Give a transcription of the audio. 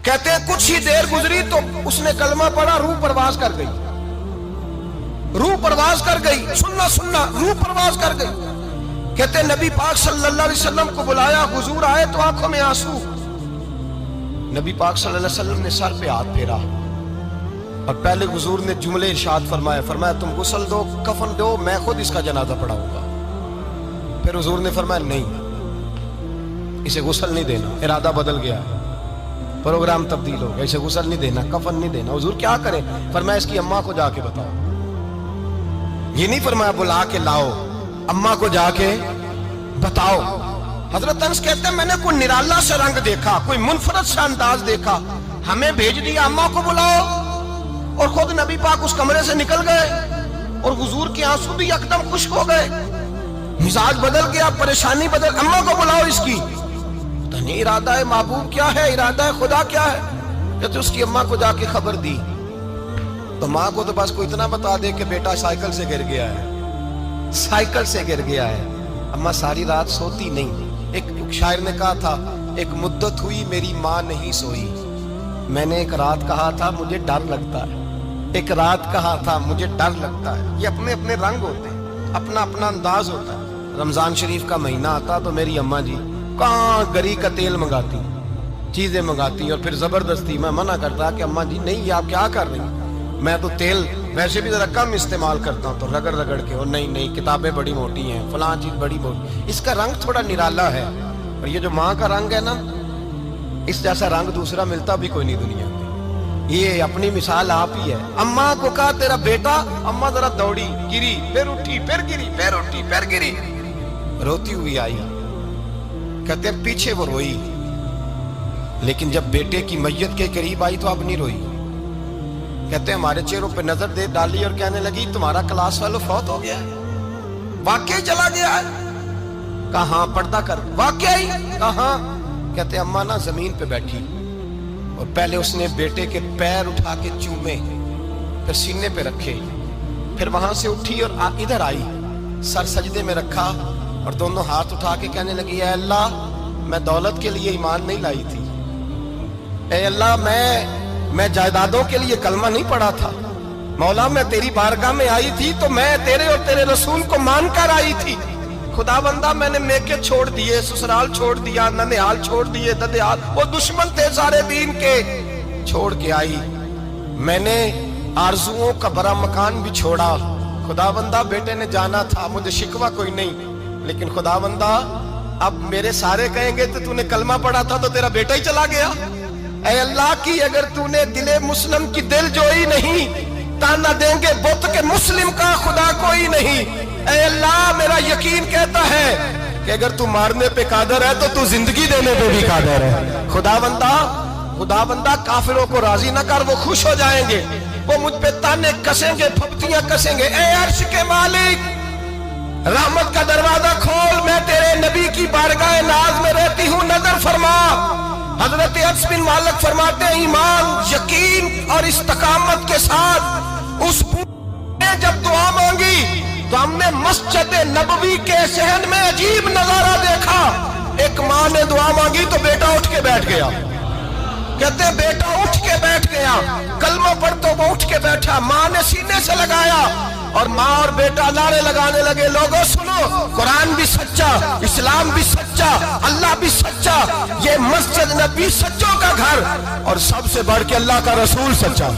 کہتے ہیں کچھ ہی دیر گزری تو اس نے کلمہ پڑھا، روح پرواز کر گئی، روح پرواز کر گئی، سننا سننا روح پرواز کر گئی۔ کہتے ہیں نبی پاک صلی اللہ علیہ وسلم کو بلایا، حضور آئے تو آنکھوں میں آنسو۔ نبی پاک صلی اللہ علیہ وسلم نے سر پہ ہاتھ پھیرا اور پہلے حضور نے جملے ارشاد فرمایا تم غسل دو، کفن دو، میں خود اس کا جنازہ پڑھاؤں گا۔ پھر حضور نے فرمایا نہیں، اسے غسل نہیں دینا، ارادہ بدل گیا، پروگرام تبدیل ہو گیا، اسے غسل نہیں دینا، کفن نہیں دینا۔ حضور کیا کرے؟ فرمایا اس کی اماں کو جا کے بتاؤ۔ یہ نہیں فرمایا بلا کے لاؤ، اماں کو جا کے بتاؤ۔ حضرت انس کہتے ہیں میں نے کوئی نرالا سے رنگ دیکھا، کوئی منفرد سے انداز دیکھا، ہمیں بھیج دیا اماں کو بلاؤ، اور خود نبی پاک اس کمرے سے نکل گئے اور حضور کے آنسو بھی یکدم خشک ہو گئے، مزاج بدل گیا، پریشانی بدل، اماں کو بلاؤ اس کی۔ تو نہیں ارادہ ہے محبوب کیا ہے، ارادہ ہے خدا کیا ہے؟ کہ اس کی اماں کو جا کے خبر دی تو ماں کو تو بس کوئی اتنا بتا دے کہ بیٹا سائیکل سے گر گیا ہے، سائیکل سے گر گیا ہے۔ اماں ساری رات سوتی نہیں۔ ایک شاعر نے کہا تھا ایک مدت ہوئی میری ماں نہیں سوئی، میں نے ایک رات کہا تھا مجھے ڈر لگتا ہے، ایک رات کہا تھا مجھے ڈر لگتا ہے۔ یہ اپنے اپنے رنگ ہوتے ہیں، اپنا اپنا انداز ہوتا ہے۔ رمضان شریف کا مہینہ آتا تو میری اماں جی کہاں گری کا تیل منگاتی، چیزیں منگاتی، اور پھر زبردستی میں منع کرتا کہ اماں جی نہیں، یہ آپ کیا کر رہی ہیں، میں تو تیل ویسے بھی ذرا کم استعمال کرتا ہوں، تو رگڑ رگڑ کے، اور نہیں کتابیں بڑی موٹی ہیں، فلاں چیز بڑی موٹی، اس کا رنگ تھوڑا نرالا ہے۔ اور یہ جو ماں کا رنگ ہے نا، اس جیسا رنگ دوسرا ملتا بھی کوئی نہیں دنیا میں۔ یہ اپنی مثال آپ ہی ہے۔ اماں کو کہا تیرا بیٹا، اماں ذرا دوڑی، گری، پھر اٹھی، پھر گری، پھر اٹھی، پھر گری، روتی ہوئی آئی۔ کہتے ہیں پیچھے وہ روئی، لیکن جب بیٹے کی میت کے قریب آئی تو اب نہیں روئی۔ کہتے ہیں ہمارے چہروں پہ نظر دے ڈالی اور کہنے لگی تمہارا کلاس فیلو فوت ہو گیا ہے، واقعی چلا گیا ہے؟ کہاں پردہ کر، واقعی کہاں؟ کہتے ہیں اماں نا زمین پہ بیٹھی اور پہلے اس نے بیٹے کے پیر اٹھا کے چومے، پھر سینے پہ رکھے، پھر وہاں سے اٹھی اور ادھر آئی، سر سجدے میں رکھا اور دونوں ہاتھ اٹھا کے کہنے لگی اے اللہ میں دولت کے لیے ایمان نہیں لائی تھی، اے اللہ میں جائیدادوں کے لیے کلمہ نہیں پڑھا تھا، مولا میں تیری بارگاہ میں آئی تھی تو میں تیرے اور تیرے رسول کو مان کر آئی تھی، خدا بندہ میں نے میکے چھوڑ دیے، سسرال چھوڑ دیا، ننیال چھوڑ دیے، ددیال، وہ دشمن تھے سارے دین کے، چھوڑ کے آئی، میں نے آرزوؤں کا بڑا مکان بھی چھوڑا، خدا بندہ بیٹے نے جانا تھا، مجھے شکوہ کوئی نہیں، لیکن خدا بندہ اب میرے سارے کہیں گے تو نے کلمہ پڑھا تھا تو تیرا بیٹا ہی چلا گیا، اے اللہ کی اگر تو نے دل مسلم کی دل جوئی نہیں، تانا دیں گے بت کے مسلم کا خدا کوئی نہیں، اے اللہ میرا یقین کہتا ہے کہ اگر تو مارنے پہ قادر ہے تو تو زندگی دینے پہ بھی قادر ہے، خدا بندہ کافروں کو راضی نہ کر، وہ خوش ہو جائیں گے، وہ مجھ پہ تانے کسیں گے، پھپتیاں کسیں گے، اے عرش کے مالک رحمت کا دروازہ کھول، میں تیرے نبی کی بارگاہ ناز میں رہتی ہوں، نظر فرما۔ حضرت انس بن مالک فرماتے ہیں ایمان، یقین اور استقامت کے ساتھ اس نے جب دعا مانگی تو ہم نے مسجد نبوی کے صحن میں عجیب نظارہ دیکھا، ایک ماں نے دعا مانگی تو بیٹا اٹھ کے بیٹھ گیا، کہتے بیٹا اٹھ کے بیٹھ گیا، کلمہ پڑھ تو وہ اٹھ کے بیٹھا، ماں نے سینے سے لگایا اور ماں اور بیٹا نعرے لگانے لگے لوگوں سنو، قرآن بھی سچا، اسلام بھی سچا، اللہ بھی سچا، یہ مسجد نبی سچوں کا گھر، اور سب سے بڑھ کے اللہ کا رسول سچا۔